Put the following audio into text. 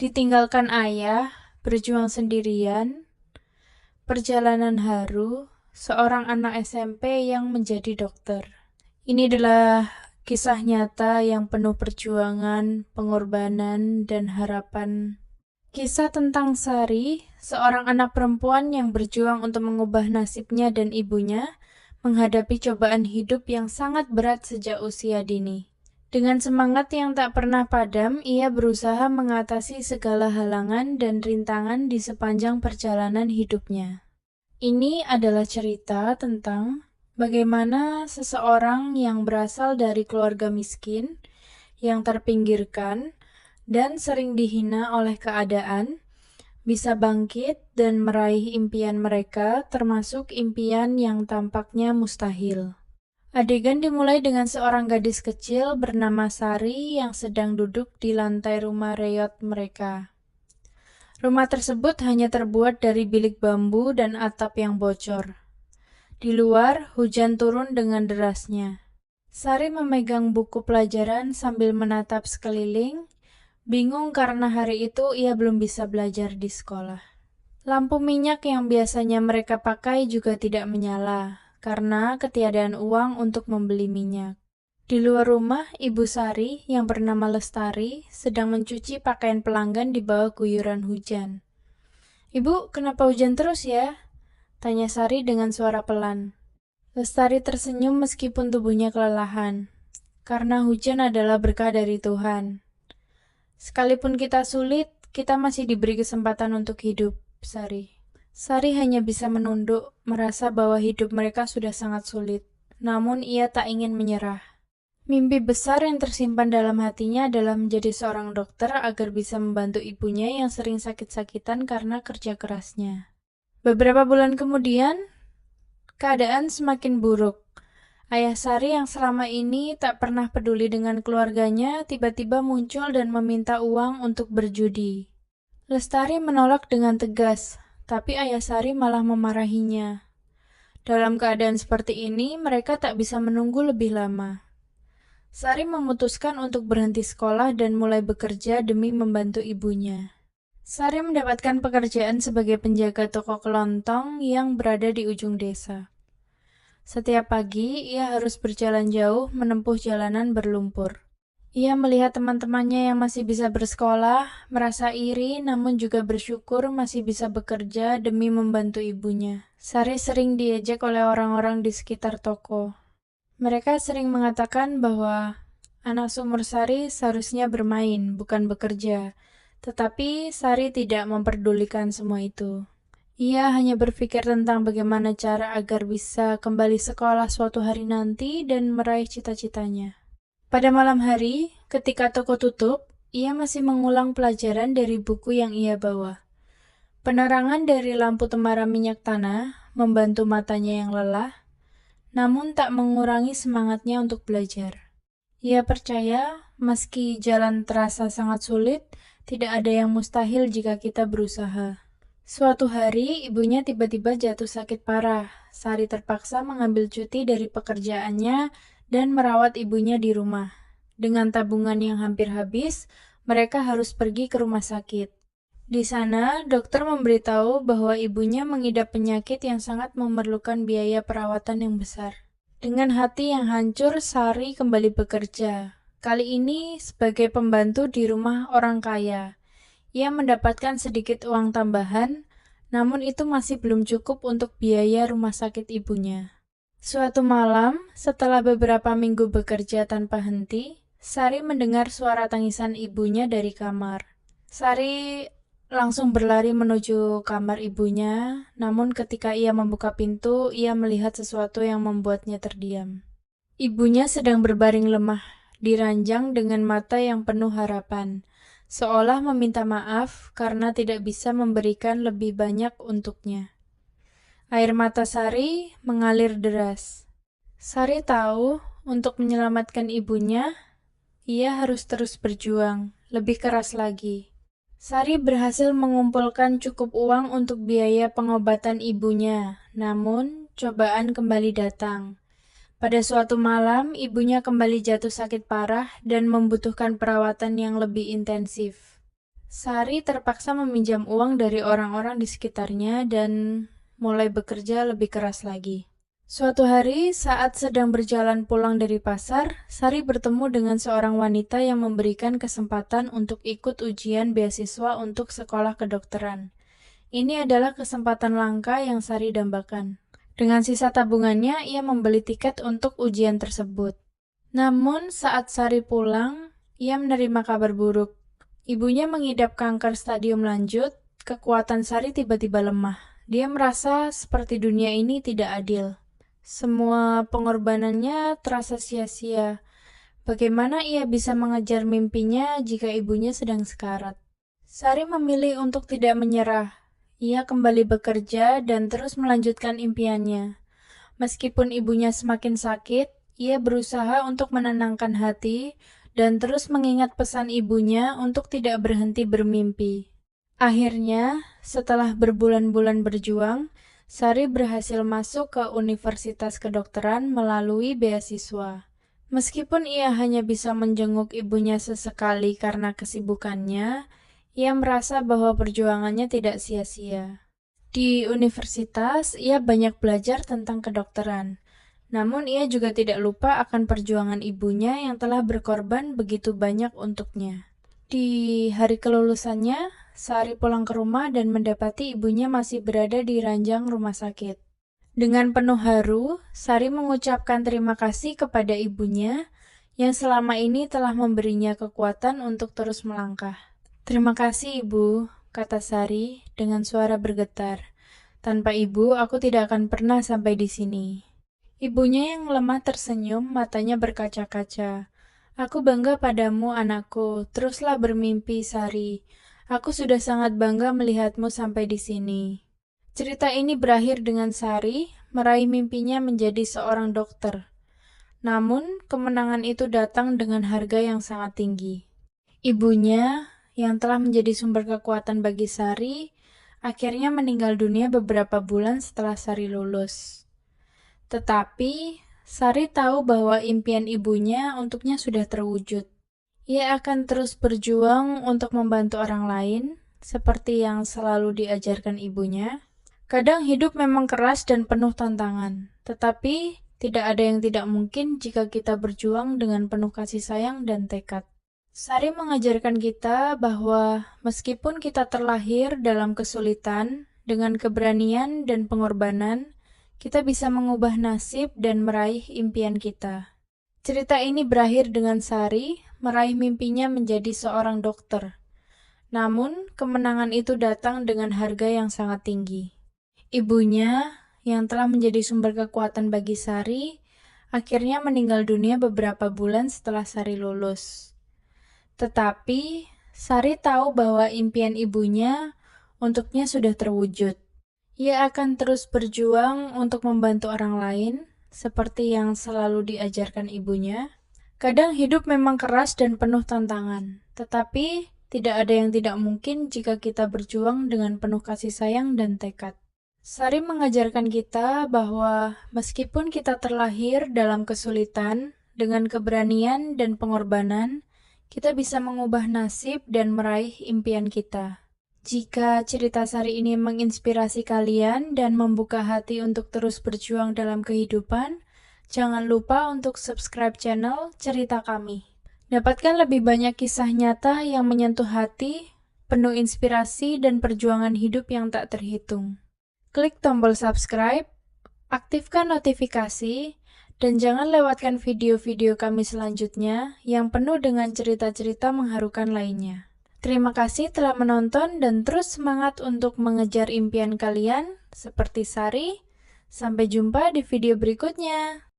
Ditinggalkan ayah, berjuang sendirian, perjalanan haru, seorang anak SMP yang menjadi dokter. Ini adalah kisah nyata yang penuh perjuangan, pengorbanan, dan harapan. Kisah tentang Sari, seorang anak perempuan yang berjuang untuk mengubah nasibnya dan ibunya, menghadapi cobaan hidup yang sangat berat sejak usia dini. Dengan semangat yang tak pernah padam, ia berusaha mengatasi segala halangan dan rintangan di sepanjang perjalanan hidupnya. Ini adalah cerita tentang bagaimana seseorang yang berasal dari keluarga miskin, yang terpinggirkan, dan sering dihina oleh keadaan, bisa bangkit dan meraih impian mereka, termasuk impian yang tampaknya mustahil. Adegan dimulai dengan seorang gadis kecil bernama Sari yang sedang duduk di lantai rumah reot mereka. Rumah tersebut hanya terbuat dari bilik bambu dan atap yang bocor. Di luar, hujan turun dengan derasnya. Sari memegang buku pelajaran sambil menatap sekeliling, bingung karena hari itu ia belum bisa belajar di sekolah. Lampu minyak yang biasanya mereka pakai juga tidak menyala, karena ketiadaan uang untuk membeli minyak. Di luar rumah, Ibu Sari yang bernama Lestari sedang mencuci pakaian pelanggan di bawah guyuran hujan. "Ibu, kenapa hujan terus ya?" tanya Sari dengan suara pelan. Lestari tersenyum meskipun tubuhnya kelelahan. "Karena hujan adalah berkah dari Tuhan. Sekalipun kita sulit, kita masih diberi kesempatan untuk hidup, Sari." Sari hanya bisa menunduk, merasa bahwa hidup mereka sudah sangat sulit. Namun ia tak ingin menyerah. Mimpi besar yang tersimpan dalam hatinya adalah menjadi seorang dokter agar bisa membantu ibunya yang sering sakit-sakitan karena kerja kerasnya. Beberapa bulan kemudian, keadaan semakin buruk. Ayah Sari yang selama ini tak pernah peduli dengan keluarganya tiba-tiba muncul dan meminta uang untuk berjudi. Lestari menolak dengan tegas, tapi Ayah Sari malah memarahinya. Dalam keadaan seperti ini, mereka tak bisa menunggu lebih lama. Sari memutuskan untuk berhenti sekolah dan mulai bekerja demi membantu ibunya. Sari mendapatkan pekerjaan sebagai penjaga toko kelontong yang berada di ujung desa. Setiap pagi, ia harus berjalan jauh menempuh jalanan berlumpur. Ia melihat teman-temannya yang masih bisa bersekolah, merasa iri namun juga bersyukur masih bisa bekerja demi membantu ibunya. Sari sering diejek oleh orang-orang di sekitar toko. Mereka sering mengatakan bahwa anak seumur Sari seharusnya bermain, bukan bekerja. Tetapi Sari tidak memperdulikan semua itu. Ia hanya berpikir tentang bagaimana cara agar bisa kembali sekolah suatu hari nanti dan meraih cita-citanya. Pada malam hari, ketika toko tutup, ia masih mengulang pelajaran dari buku yang ia bawa. Penerangan dari lampu tembara minyak tanah membantu matanya yang lelah, namun tak mengurangi semangatnya untuk belajar. Ia percaya, meski jalan terasa sangat sulit, tidak ada yang mustahil jika kita berusaha. Suatu hari, ibunya tiba-tiba jatuh sakit parah. Sari terpaksa mengambil cuti dari pekerjaannya dan merawat ibunya di rumah. Dengan tabungan yang hampir habis, mereka harus pergi ke rumah sakit. Di sana, dokter memberitahu bahwa ibunya mengidap penyakit yang sangat memerlukan biaya perawatan yang besar. Dengan hati yang hancur, Sari kembali bekerja. Kali ini sebagai pembantu di rumah orang kaya. Ia mendapatkan sedikit uang tambahan, namun itu masih belum cukup untuk biaya rumah sakit ibunya. Suatu malam, setelah beberapa minggu bekerja tanpa henti, Sari mendengar suara tangisan ibunya dari kamar. Sari langsung berlari menuju kamar ibunya, namun ketika ia membuka pintu, ia melihat sesuatu yang membuatnya terdiam. Ibunya sedang berbaring lemah, di ranjang dengan mata yang penuh harapan, seolah meminta maaf karena tidak bisa memberikan lebih banyak untuknya. Air mata Sari mengalir deras. Sari tahu, untuk menyelamatkan ibunya, ia harus terus berjuang, lebih keras lagi. Sari berhasil mengumpulkan cukup uang untuk biaya pengobatan ibunya, namun cobaan kembali datang. Pada suatu malam, ibunya kembali jatuh sakit parah dan membutuhkan perawatan yang lebih intensif. Sari terpaksa meminjam uang dari orang-orang di sekitarnya dan mulai bekerja lebih keras lagi. Suatu hari, saat sedang berjalan pulang dari pasar, Sari bertemu dengan seorang wanita yang memberikan kesempatan untuk ikut ujian beasiswa untuk sekolah kedokteran. Ini adalah kesempatan langka yang Sari dambakan. Dengan sisa tabungannya, ia membeli tiket untuk ujian tersebut. Namun, saat Sari pulang, ia menerima kabar buruk. Ibunya mengidap kanker stadium lanjut, kekuatan Sari tiba-tiba lemah. Dia merasa seperti dunia ini tidak adil. Semua pengorbanannya terasa sia-sia. Bagaimana ia bisa mengejar mimpinya jika ibunya sedang sekarat? Sari memilih untuk tidak menyerah. Ia kembali bekerja dan terus melanjutkan impiannya. Meskipun ibunya semakin sakit, ia berusaha untuk menenangkan hati dan terus mengingat pesan ibunya untuk tidak berhenti bermimpi. Akhirnya, setelah berbulan-bulan berjuang, Sari berhasil masuk ke Universitas Kedokteran melalui beasiswa. Meskipun ia hanya bisa menjenguk ibunya sesekali karena kesibukannya, ia merasa bahwa perjuangannya tidak sia-sia. Di universitas, ia banyak belajar tentang kedokteran. Namun ia juga tidak lupa akan perjuangan ibunya yang telah berkorban begitu banyak untuknya. Di hari kelulusannya, Sari pulang ke rumah dan mendapati ibunya masih berada di ranjang rumah sakit. Dengan penuh haru, Sari mengucapkan terima kasih kepada ibunya yang selama ini telah memberinya kekuatan untuk terus melangkah. "Terima kasih, Ibu," kata Sari dengan suara bergetar. "Tanpa Ibu, aku tidak akan pernah sampai di sini." Ibunya yang lemah tersenyum, matanya berkaca-kaca. "Aku bangga padamu, anakku. Teruslah bermimpi, Sari. Aku sudah sangat bangga melihatmu sampai di sini." Cerita ini berakhir dengan Sari meraih mimpinya menjadi seorang dokter. Namun, kemenangan itu datang dengan harga yang sangat tinggi. Ibunya, yang telah menjadi sumber kekuatan bagi Sari, akhirnya meninggal dunia beberapa bulan setelah Sari lulus. Tetapi, Sari tahu bahwa impian ibunya untuknya sudah terwujud. Ia akan terus berjuang untuk membantu orang lain, seperti yang selalu diajarkan ibunya. Kadang hidup memang keras dan penuh tantangan, tetapi tidak ada yang tidak mungkin jika kita berjuang dengan penuh kasih sayang dan tekad. Sari mengajarkan kita bahwa meskipun kita terlahir dalam kesulitan, dengan keberanian dan pengorbanan, kita bisa mengubah nasib dan meraih impian kita. Cerita ini berakhir dengan Sari meraih mimpinya menjadi seorang dokter. Namun, kemenangan itu datang dengan harga yang sangat tinggi. Ibunya, yang telah menjadi sumber kekuatan bagi Sari, akhirnya meninggal dunia beberapa bulan setelah Sari lulus. Tetapi, Sari tahu bahwa impian ibunya untuknya sudah terwujud. Ia akan terus berjuang untuk membantu orang lain, seperti yang selalu diajarkan ibunya. Kadang hidup memang keras dan penuh tantangan, tetapi tidak ada yang tidak mungkin jika kita berjuang dengan penuh kasih sayang dan tekad. Sari mengajarkan kita bahwa meskipun kita terlahir dalam kesulitan, dengan keberanian dan pengorbanan, kita bisa mengubah nasib dan meraih impian kita. Jika cerita Sari ini menginspirasi kalian dan membuka hati untuk terus berjuang dalam kehidupan, jangan lupa untuk subscribe channel Cerita Kami. Dapatkan lebih banyak kisah nyata yang menyentuh hati, penuh inspirasi dan perjuangan hidup yang tak terhitung. Klik tombol subscribe, aktifkan notifikasi, dan jangan lewatkan video-video kami selanjutnya yang penuh dengan cerita-cerita mengharukan lainnya. Terima kasih telah menonton dan terus semangat untuk mengejar impian kalian seperti Sari. Sampai jumpa di video berikutnya.